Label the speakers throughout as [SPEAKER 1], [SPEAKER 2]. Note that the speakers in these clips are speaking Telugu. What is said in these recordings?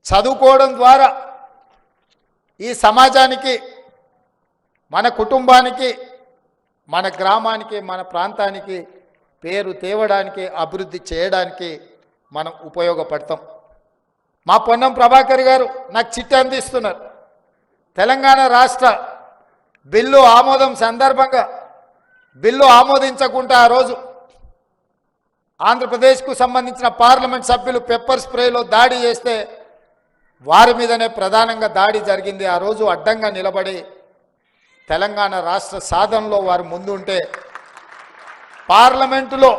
[SPEAKER 1] చదువుకోవడం ద్వారా ఈ సమాజానికి, మన కుటుంబానికి, మన గ్రామానికి, మన ప్రాంతానికి పేరు తేవడానికి, అభివృద్ధి చేయడానికి మనం ఉపయోగపడతాం. మా పొన్నం ప్రభాకర్ గారు నాకు చిట్టి అందిస్తున్నారు. తెలంగాణ రాష్ట్ర బిల్లు ఆమోదం సందర్భంగా బిల్లు ఆమోదించకుండా ఆ రోజు ఆంధ్రప్రదేశ్కు సంబంధించిన పార్లమెంట్ సభ్యులు పెప్పర్ స్ప్రేలో దాడి చేస్తే వారి మీదనే ప్రధానంగా దాడి జరిగింది. ఆ రోజు అడ్డంగా నిలబడి తెలంగాణ రాష్ట్ర సాధనలో వారు ముందుంటే పార్లమెంటులో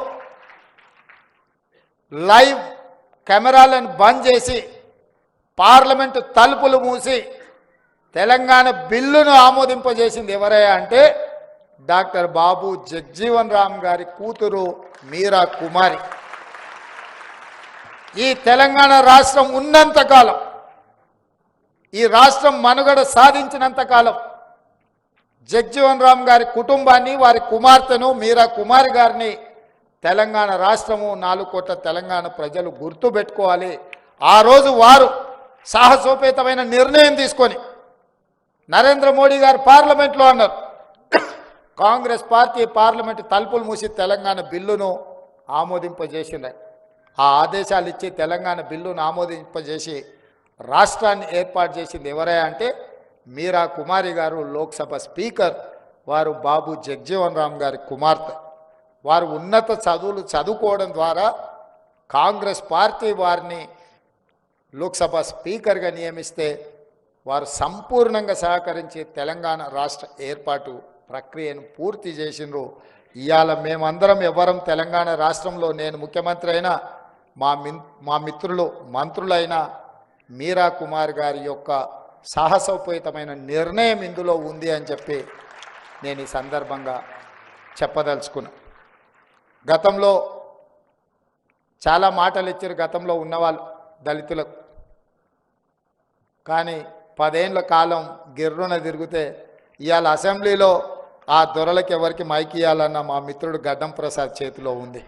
[SPEAKER 1] లైవ్ కెమెరాలను బంద్ చేసి పార్లమెంటు తలుపులు మూసి తెలంగాణ బిల్లును ఆమోదింపజేసింది ఎవరయ్యా అంటే డాక్టర్ బాబు జగ్జీవన్ రామ్ గారి కూతురు మీరా కుమారి. ఈ తెలంగాణ రాష్ట్రం ఉన్నంతకాలం, ఈ రాష్ట్రం మనుగడ సాధించినంతకాలం జగ్జీవన్ రామ్ గారి కుటుంబాన్ని, వారి కుమార్తెను మీరా కుమారి గారిని తెలంగాణ రాష్ట్రము, 4 కోట్ల తెలంగాణ ప్రజలు గుర్తుపెట్టుకోవాలి. ఆ రోజు వారు సాహసోపేతమైన నిర్ణయం తీసుకొని నరేంద్ర మోడీ గారు పార్లమెంట్లో అన్నారు, కాంగ్రెస్ పార్టీ పార్లమెంటు తలుపులు మూసి తెలంగాణ బిల్లును ఆమోదింపజేసింది. ఆ ఆదేశాలు ఇచ్చి తెలంగాణ బిల్లును ఆమోదింపజేసి రాష్ట్రాన్ని ఏర్పాటు చేసింది ఎవరయ్యా అంటే మీరా కుమారి గారు, లోక్సభ స్పీకర్. వారు బాబు జగ్జీవన్ రామ్ గారి కుమార్తె. వారు ఉన్నత చదువులు చదువుకోవడం ద్వారా కాంగ్రెస్ పార్టీ వారిని లోక్సభ స్పీకర్గా నియమిస్తే వారు సంపూర్ణంగా సహకరించి తెలంగాణ రాష్ట్ర ఏర్పాటు ప్రక్రియను పూర్తి చేసినారు. ఇవాళ మేమందరం ఎవరం తెలంగాణ రాష్ట్రంలో, నేను ముఖ్యమంత్రి అయినా, మా మిత్రులు మంత్రులైన మీరా కుమార్ గారి యొక్క సాహసోపేతమైన నిర్ణయం ఇందులో ఉంది అని చెప్పి నేను ఈ సందర్భంగా చెప్పదలుచుకున్నా. గతంలో చాలా మాటలు ఇచ్చారు గతంలో ఉన్నవాళ్ళు దళితులకు, కానీ 10 ఏళ్ల కాలం గిర్రున తిరిగితే ఇవాళ అసెంబ్లీలో ఆ దొరలకు ఎవరికి మైక్ ఇవ్వాలన్న మా మిత్రుడు గడ్డం ప్రసాద్ చేతిలో ఉంది.